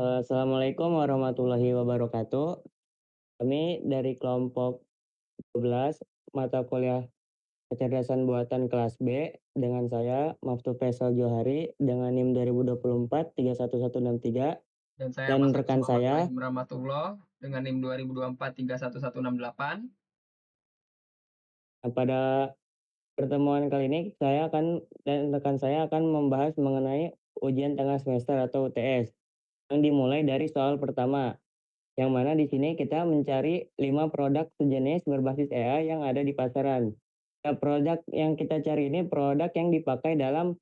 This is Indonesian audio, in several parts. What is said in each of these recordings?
Assalamualaikum warahmatullahi wabarakatuh. Kami dari kelompok 12 mata kuliah kecerdasan buatan kelas B dengan saya Maftu Faisal Johari dengan NIM 2024 31163 Dan saya dan Mas Agus rekan Muhammad saya. Ibrahim Rahmatullah dengan NIM 2024 31168. Pada pertemuan kali ini saya akan dan rekan saya akan membahas mengenai ujian tengah semester atau UTS yang dimulai dari soal pertama. Yang mana di sini kita mencari 5 produk sejenis berbasis AI yang ada di pasaran. Nah, produk yang kita cari ini produk yang dipakai dalam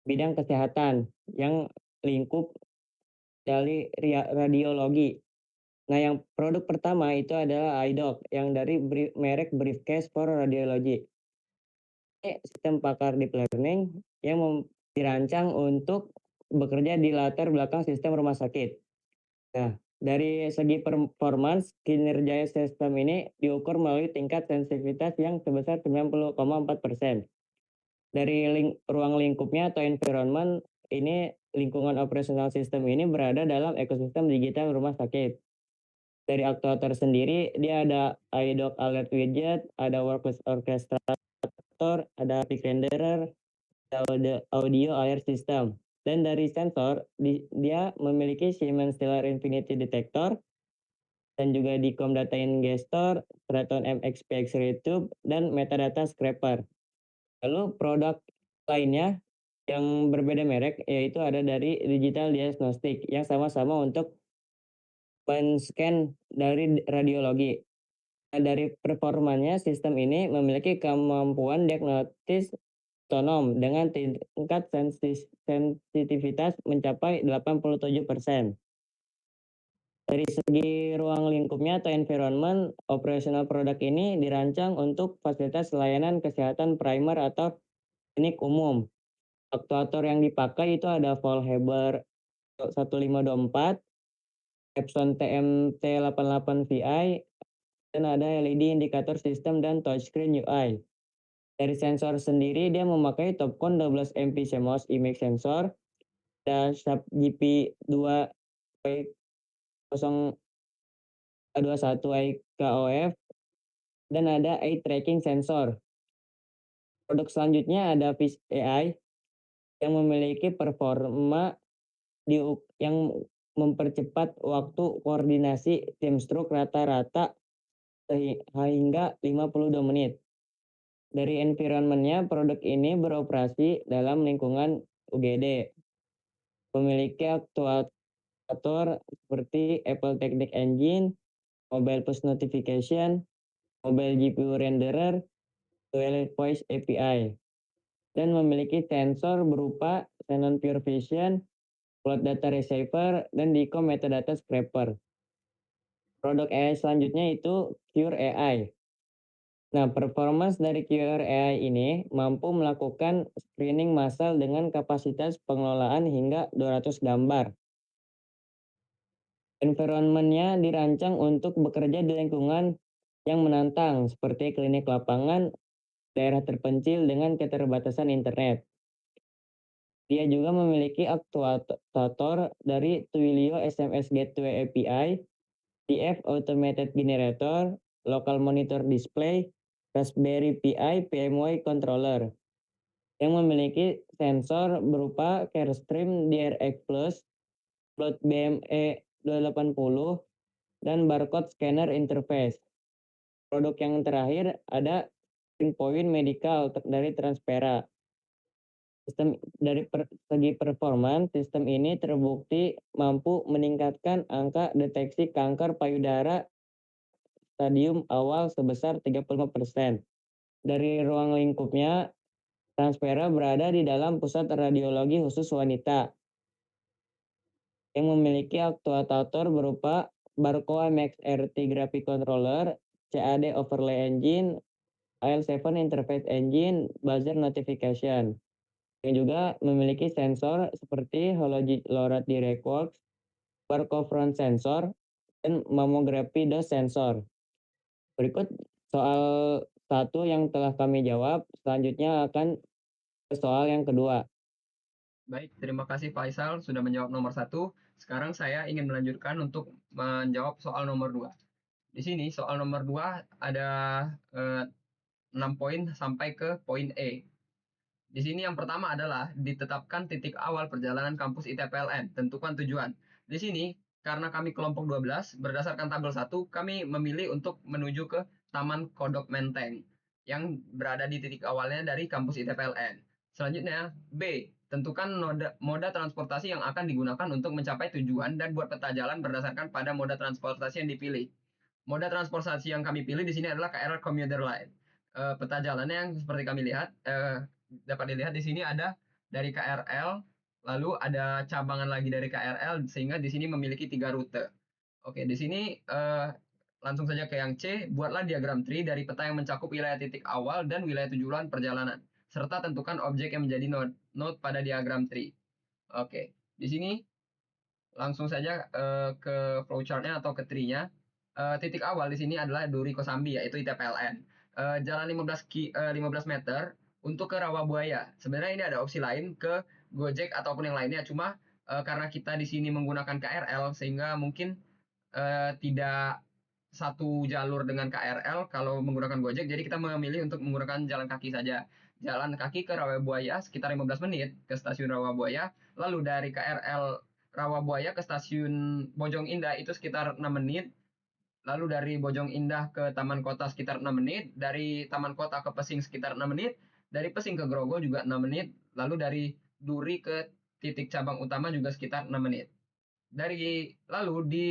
bidang kesehatan yang lingkup dari radiologi. Nah, yang produk pertama itu adalah iDoc yang dari merek Briefcase for Radiology. Ini sistem pakar deep learning yang dirancang untuk bekerja di latar belakang sistem rumah sakit. Nah, dari segi performance, kinerja sistem ini diukur melalui tingkat sensitivitas yang sebesar 90,4%. Dari ruang lingkupnya atau environment, ini lingkungan operasional sistem ini berada dalam ekosistem digital rumah sakit. Dari aktuator sendiri, dia ada iDoc Alert Widget, ada Workflow Orchestrator, ada Peak Renderer, ada Audio Alert System. Dan dari sensor, dia memiliki Siemens Stellar Infinity Detector, dan juga Dicom Data Ingestor, Straton MXP X-Ray Tube, dan Metadata Scraper. Lalu produk lainnya yang berbeda merek yaitu ada dari Digital Diagnostic yang sama-sama untuk men-scan dari radiologi. Nah, dari performanya sistem ini memiliki kemampuan diagnosis otonom dengan tingkat sensitivitas mencapai 87%. Dari segi ruang lingkupnya atau environment, operasional produk ini dirancang untuk fasilitas layanan kesehatan primer atau klinik umum. Aktuator yang dipakai itu ada Volhaber 1524, Epson TMT88VI, dan ada LED indikator sistem dan touchscreen UI. Dari sensor sendiri dia memakai Topcon 12 MP CMOS image sensor, ada SAP GP2 021 IKOF, dan ada eye tracking sensor. Produk selanjutnya ada Fish AI yang memiliki performa yang mempercepat waktu koordinasi tim stroke rata-rata hingga 52 menit. Dari environment-nya, produk ini beroperasi dalam lingkungan UGD. Memiliki aktuator seperti Apple Technic Engine, Mobile Push Notification, Mobile GPU Renderer, Dual Voice API, dan memiliki sensor berupa Xenon Pure Vision, Cloud Data Receiver, dan Dicom Metadata Scraper. Produk AI selanjutnya itu Cure AI. Nah, performance dari Cure AI ini mampu melakukan screening massal dengan kapasitas pengelolaan hingga 200 gambar. Environment-nya dirancang untuk bekerja di lingkungan yang menantang seperti klinik lapangan, daerah terpencil dengan keterbatasan internet. Dia juga memiliki aktuator dari Twilio SMS Gateway API, TF Automated Generator, Local Monitor Display, Raspberry Pi PMY Controller, yang memiliki sensor berupa Carestream DRX Plus, Blood BME 280, dan barcode scanner interface. Produk yang terakhir ada Point Medical dari Transpera. Sistem dari segi performa, sistem ini terbukti mampu meningkatkan angka deteksi kanker payudara stadium awal sebesar 35%. Dari ruang lingkupnya, Transpera berada di dalam pusat radiologi khusus wanita yang memiliki aktuator berupa Barco MXRT Graphic Controller, CAD Overlay Engine, IL7 Interface Engine, Buzzer Notification, yang juga memiliki sensor seperti Hology LoRa DirectWorks, Barco Front Sensor, dan Mammography Dose Sensor. Berikut soal satu yang telah kami jawab, selanjutnya akan ke soal yang kedua. Baik, terima kasih Faisal sudah menjawab nomor satu. Sekarang saya ingin melanjutkan untuk menjawab soal nomor 2. Di sini soal nomor 2 ada 6 poin sampai ke poin E. Di sini yang pertama adalah ditetapkan titik awal perjalanan kampus ITPLN, tentukan tujuan. Di sini karena kami kelompok 12 berdasarkan tabel 1 kami memilih untuk menuju ke Taman Kodok Menteng yang berada di titik awalnya dari kampus ITPLN. Selanjutnya B, tentukan moda transportasi yang akan digunakan untuk mencapai tujuan dan buat peta jalan berdasarkan pada moda transportasi yang dipilih. Moda transportasi yang kami pilih di sini adalah KRL Commuter Line. Peta jalannya yang seperti kami lihat, dapat dilihat di sini ada dari KRL, lalu ada cabangan lagi dari KRL, sehingga di sini memiliki 3 rute. Oke, di sini langsung saja ke yang C, buatlah diagram tree dari peta yang mencakup wilayah titik awal dan wilayah tujuan perjalanan, serta tentukan objek yang menjadi node pada diagram tree. Oke, di sini langsung saja ke flowchart-nya atau ke tree-nya. Titik awal di sini adalah Duri Kosambi yaitu ITPLN. Jalan 15 meter untuk ke Rawabuaya. Sebenarnya ini ada opsi lain ke Gojek ataupun yang lainnya. Cuma karena kita di sini menggunakan KRL sehingga mungkin tidak satu jalur dengan KRL kalau menggunakan Gojek. Jadi kita memilih untuk menggunakan jalan kaki saja. Jalan kaki ke Rawabuaya sekitar 15 menit ke stasiun Rawabuaya. Lalu dari KRL Rawabuaya ke stasiun Bojong Indah itu sekitar 6 menit. Lalu dari Bojong Indah ke Taman Kota sekitar 6 menit. Dari Taman Kota ke Pesing sekitar 6 menit. Dari Pesing ke Grogol juga 6 menit. Lalu dari Duri ke titik cabang utama juga sekitar 6 menit. Lalu di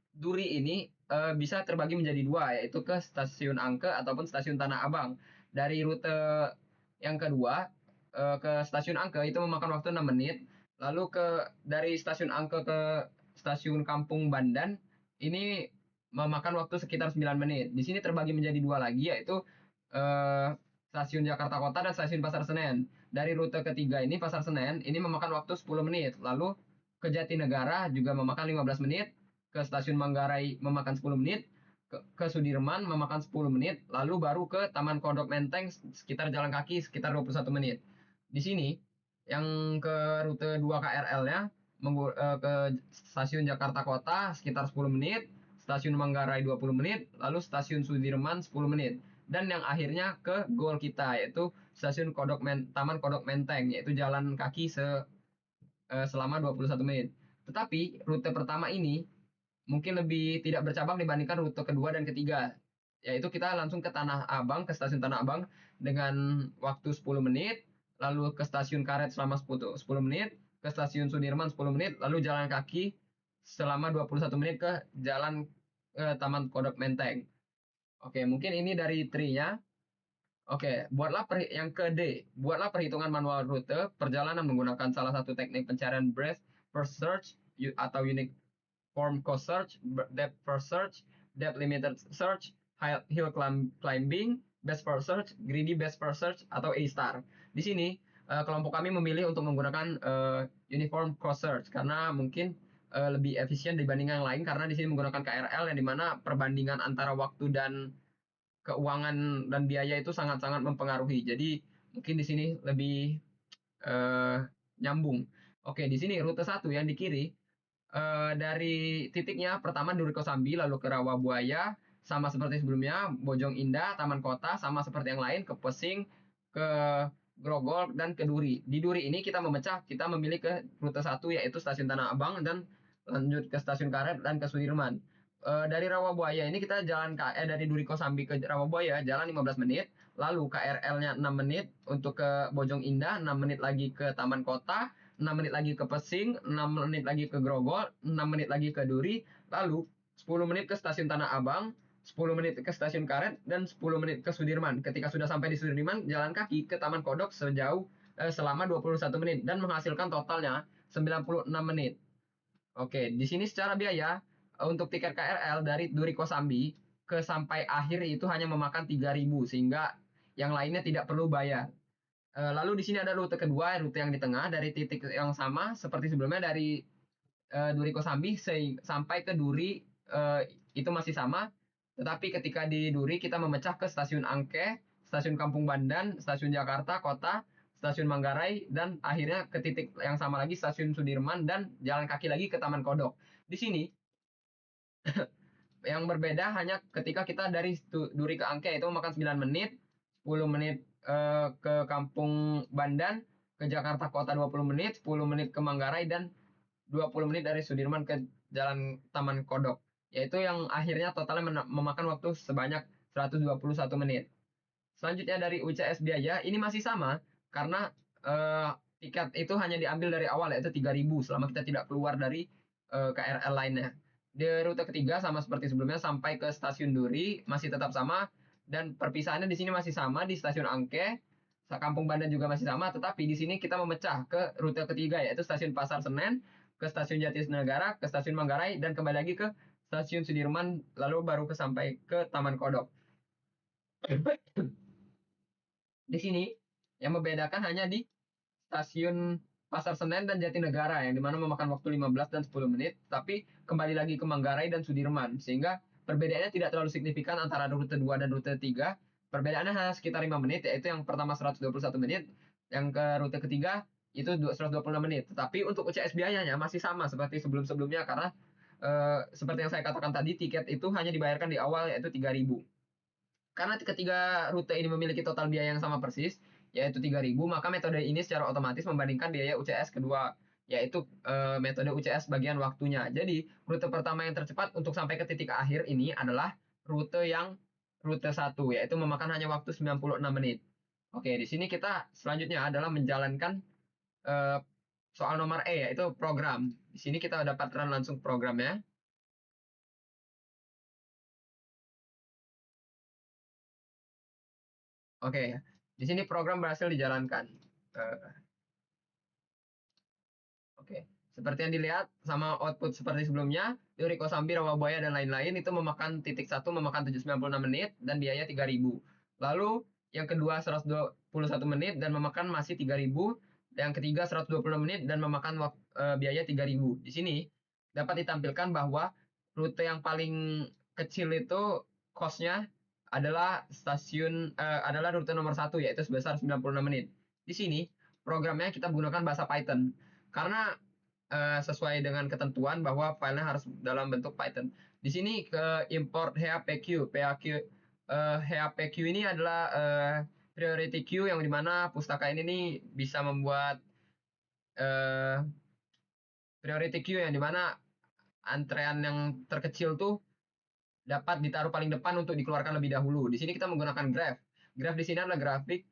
Duri ini bisa terbagi menjadi dua, yaitu ke stasiun Angke ataupun stasiun Tanah Abang. Dari rute yang kedua ke stasiun Angke itu memakan waktu 6 menit. Lalu dari stasiun Angke ke stasiun Kampung Bandan ini memakan waktu sekitar 9 menit. Di sini terbagi menjadi dua lagi, yaitu eh, stasiun Jakarta Kota dan stasiun Pasar Senen. Dari rute ketiga ini Pasar Senen ini memakan waktu 10 menit. Lalu ke Jatinegara juga memakan 15 menit, ke Stasiun Manggarai memakan 10 menit, ke Sudirman memakan 10 menit, lalu baru ke Taman Kodok Menteng sekitar jalan kaki sekitar 21 menit. Di sini yang ke rute 2 KRL-nya ke Stasiun Jakarta Kota sekitar 10 menit, Stasiun Manggarai 20 menit, lalu Stasiun Sudirman 10 menit. Dan yang akhirnya ke goal kita yaitu Taman Kodok Menteng yaitu jalan kaki selama 21 menit. Tetapi rute pertama ini mungkin lebih tidak bercabang dibandingkan rute kedua dan ketiga. Yaitu kita langsung ke Tanah Abang, ke stasiun Tanah Abang dengan waktu 10 menit, lalu ke stasiun Karet selama 10 menit, ke stasiun Sudirman 10 menit, lalu jalan kaki selama 21 menit ke jalan Taman Kodok Menteng. Oke, mungkin ini dari tree-nya. Oke, yang ke D. Buatlah perhitungan manual rute perjalanan menggunakan salah satu teknik pencarian breadth first search atau uniform cost search, depth first search, depth limited search, hill climbing, best first search, greedy best first search atau A star. Di sini kelompok kami memilih untuk menggunakan uniform cost search karena mungkin lebih efisien dibandingkan yang lain karena di sini menggunakan KRL yang dimana perbandingan antara waktu dan keuangan dan biaya itu sangat-sangat mempengaruhi. Jadi mungkin di sini lebih eh, nyambung. Oke, di sini rute satu yang di kiri dari titiknya pertama Duri Kosambi lalu ke Rawabuaya sama seperti sebelumnya Bojong Indah, Taman Kota sama seperti yang lain ke Pesing, ke Grogol dan ke Duri. Di Duri ini kita memecah, kita memilih ke rute satu yaitu stasiun Tanah Abang dan lanjut ke stasiun Karet dan ke Sudirman. Dari Rawabuaya ini kita dari Duri Kosambi ke Rawabuaya jalan 15 menit, lalu KRL-nya 6 menit untuk ke Bojong Indah, 6 menit lagi ke Taman Kota, 6 menit lagi ke Pesing, 6 menit lagi ke Grogol, 6 menit lagi ke Duri, lalu 10 menit ke stasiun Tanah Abang, 10 menit ke stasiun Karet, dan 10 menit ke Sudirman. Ketika sudah sampai di Sudirman, jalan kaki ke Taman Kodok selama 21 menit dan menghasilkan totalnya 96 menit. Oke, di sini secara biaya untuk tiket KRL dari Duri Kosambi ke sampai akhir itu hanya memakan 3.000 sehingga yang lainnya tidak perlu bayar. Lalu di sini ada rute kedua, rute yang di tengah dari titik yang sama seperti sebelumnya dari Duri Kosambi sampai ke Duri itu masih sama. Tetapi ketika di Duri kita memecah ke stasiun Angke, stasiun Kampung Bandan, stasiun Jakarta Kota, stasiun Manggarai, dan akhirnya ke titik yang sama lagi stasiun Sudirman dan jalan kaki lagi ke Taman Kodok. Di sini yang berbeda hanya ketika kita dari Duri ke Angke itu memakan 9 menit, 10 menit ke Kampung Bandan, ke Jakarta Kota 20 menit, 10 menit ke Manggarai, dan 20 menit dari Sudirman ke Jalan Taman Kodok. Yaitu yang akhirnya totalnya memakan waktu sebanyak 121 menit. Selanjutnya dari UCS biaya, ini masih sama karena tiket itu hanya diambil dari awal yaitu 3.000 selama kita tidak keluar dari KRL lainnya. Di rute ketiga sama seperti sebelumnya sampai ke stasiun Duri masih tetap sama, dan perpisahannya di sini masih sama di stasiun Angke, Kampung Bandan juga masih sama, tetapi di sini kita memecah ke rute ketiga yaitu stasiun Pasar Senen, ke stasiun Jatinegara, ke stasiun Manggarai, dan kembali lagi ke stasiun Sudirman, lalu baru sampai ke Taman Kodok. Di sini yang membedakan hanya di stasiun Pasar Senen dan Jatinegara yang dimana memakan waktu 15 dan 10 menit, tapi kembali lagi ke Manggarai dan Sudirman, sehingga perbedaannya tidak terlalu signifikan antara rute 2 dan rute 3. Perbedaannya hanya sekitar 5 menit, yaitu yang pertama 121 menit, yang ke rute ketiga itu 126 menit. Tetapi untuk UCS biayanya masih sama seperti sebelum-sebelumnya karena seperti yang saya katakan tadi, tiket itu hanya dibayarkan di awal yaitu 3.000. Karena ketiga rute ini memiliki total biaya yang sama persis, yaitu 3.000, maka metode ini secara otomatis membandingkan biaya UCS kedua, yaitu metode UCS bagian waktunya. Jadi, rute pertama yang tercepat untuk sampai ke titik akhir ini adalah rute 1, yaitu memakan hanya waktu 96 menit. Oke, di sini kita selanjutnya adalah menjalankan eh, soal nomor E, yaitu program. Di sini kita dapat run langsung programnya. Oke, di sini program berhasil dijalankan. Eh, Oke, seperti yang dilihat sama output seperti sebelumnya, Duri Kosambi, Rawabuaya, dan lain-lain itu memakan titik 1 memakan 796 menit dan biaya 3.000. Lalu yang kedua 121 menit dan memakan masih 3.000. Yang ketiga 126 menit dan memakan biaya 3.000. Di sini dapat ditampilkan bahwa rute yang paling kecil itu cost-nya adalah rute nomor 1 yaitu sebesar 96 menit. Di sini programnya kita menggunakan bahasa Python karena sesuai dengan ketentuan bahwa filenya harus dalam bentuk Python. Di sini ke import HAPQ. HAPQ ini adalah priority queue yang dimana pustaka ini nih bisa membuat uh, priority queue yang dimana antrean yang terkecil tuh dapat ditaruh paling depan untuk dikeluarkan lebih dahulu. Di sini kita menggunakan graph. Graph di sini adalah grafik.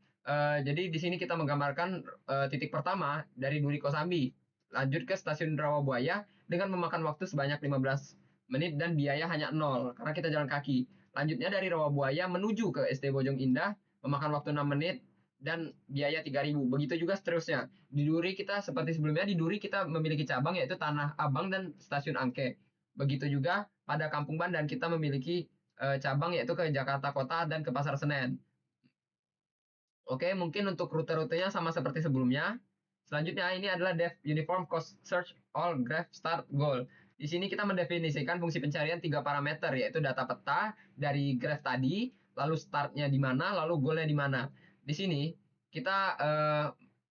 Jadi di sini kita menggambarkan titik pertama dari Duri Kosambi, lanjut ke stasiun Rawabuaya dengan memakan waktu sebanyak 15 menit dan biaya hanya 0 karena kita jalan kaki. Lanjutnya dari Rawabuaya menuju ke SD Bojong Indah memakan waktu 6 menit dan biaya 3.000. Begitu juga seterusnya. Di Duri kita seperti sebelumnya, di Duri kita memiliki cabang yaitu Tanah Abang dan Stasiun Angke. Begitu juga pada Kampung Bandan kita memiliki cabang yaitu ke Jakarta Kota dan ke Pasar Senen. Oke, mungkin untuk rute-rutenya sama seperti sebelumnya. Selanjutnya ini adalah def uniform cost search all graph start goal. Di sini kita mendefinisikan fungsi pencarian 3 parameter yaitu data peta dari graph tadi, lalu startnya di mana, lalu goalnya di mana. Di sini kita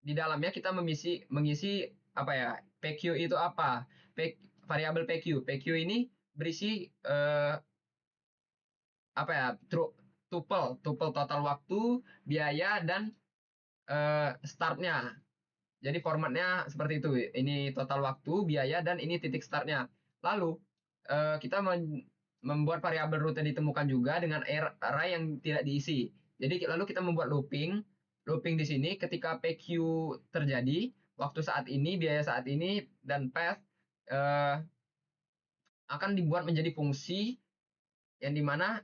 di dalamnya kita mengisi apa ya? PQ itu apa? Variabel PQ. PQ ini berisi apa ya? Tuple total waktu, biaya, dan startnya. Jadi formatnya seperti itu. Ini total waktu, biaya, dan ini titik startnya. Lalu kita membuat variabel rute ditemukan juga dengan array yang tidak diisi. Jadi lalu kita membuat looping. Looping di sini ketika PQ terjadi, waktu saat ini, biaya saat ini, dan path akan dibuat menjadi fungsi yang dimana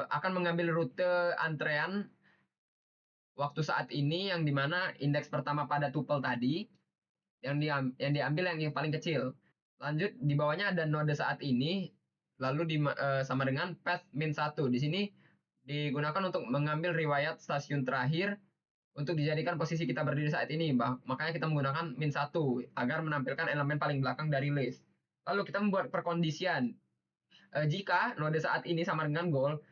akan mengambil rute antrean waktu saat ini yang dimana indeks pertama pada tuple tadi yang diambil yang paling kecil. Lanjut di bawahnya ada node saat ini lalu sama dengan path min 1. Di sini digunakan untuk mengambil riwayat stasiun terakhir untuk dijadikan posisi kita berdiri saat ini. Makanya kita menggunakan min 1 agar menampilkan elemen paling belakang dari list. Lalu kita membuat perkondisian. Jika node saat ini sama dengan goal,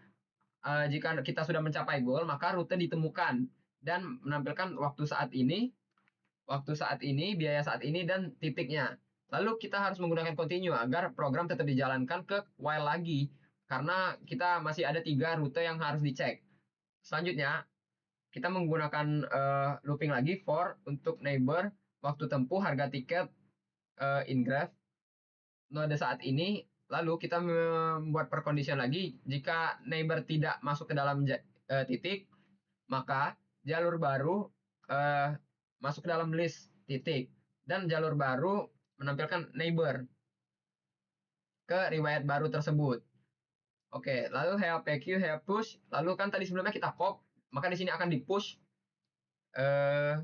jika kita sudah mencapai goal, maka rute ditemukan. dan menampilkan waktu saat ini, biaya saat ini, dan titiknya. Lalu kita harus menggunakan continue agar program tetap dijalankan ke while lagi, karena kita masih ada 3 rute yang harus dicek. Selanjutnya, kita menggunakan looping lagi for untuk neighbor, waktu tempuh, harga tiket, in graph, node saat ini. Lalu kita membuat percondition lagi, jika neighbor tidak masuk ke dalam titik, maka jalur baru masuk ke dalam list titik, dan jalur baru menampilkan neighbor ke riwayat baru tersebut. Oke, lalu have PQ, have push, lalu kan tadi sebelumnya kita pop, maka di sini akan di push, eh,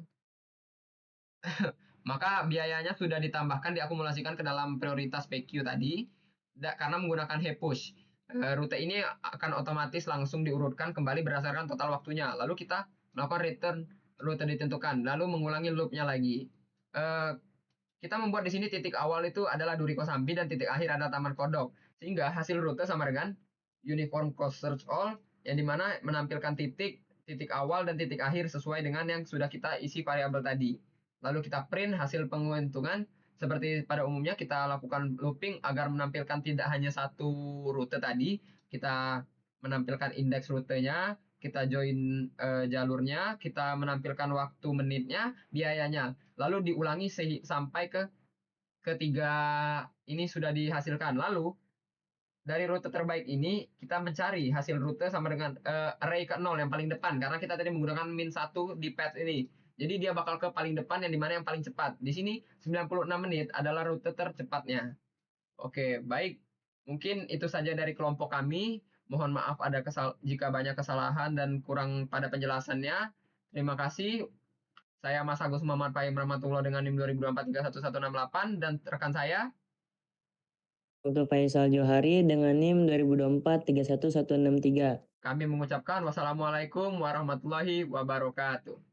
maka biayanya sudah ditambahkan, diakumulasikan ke dalam prioritas PQ tadi, karena menggunakan have push. Rute ini akan otomatis langsung diurutkan kembali berdasarkan total waktunya. Lalu kita melakukan return rute ditentukan, lalu mengulangi loopnya lagi. Kita membuat di sini titik awal itu adalah Duri Kosambi dan titik akhir adalah Taman Kodok. Sehingga hasil rute sama dengan uniform cross search all, yang dimana menampilkan titik awal dan titik akhir sesuai dengan yang sudah kita isi variabel tadi. Lalu kita print hasil penghitungan. Seperti pada umumnya kita lakukan looping agar menampilkan tidak hanya satu rute tadi, kita menampilkan indeks rutenya, kita join jalurnya, kita menampilkan waktu menitnya, biayanya. Lalu diulangi sampai ke ketiga ini sudah dihasilkan. Lalu dari rute terbaik ini kita mencari hasil rute sama dengan array ke 0 yang paling depan, karena kita tadi menggunakan min 1 di path ini. Jadi dia bakal ke paling depan yang dimana yang paling cepat. Di sini 96 menit adalah rute tercepatnya. Oke, baik. Mungkin itu saja dari kelompok kami. Mohon maaf jika banyak kesalahan dan kurang pada penjelasannya. Terima kasih. Saya Mas Agus Muhammad Pahim Rahmatullah dengan NIM 2024 dan rekan saya. Untuk Faisal Johari dengan NIM 2024 31163. Kami mengucapkan wassalamualaikum warahmatullahi wabarakatuh.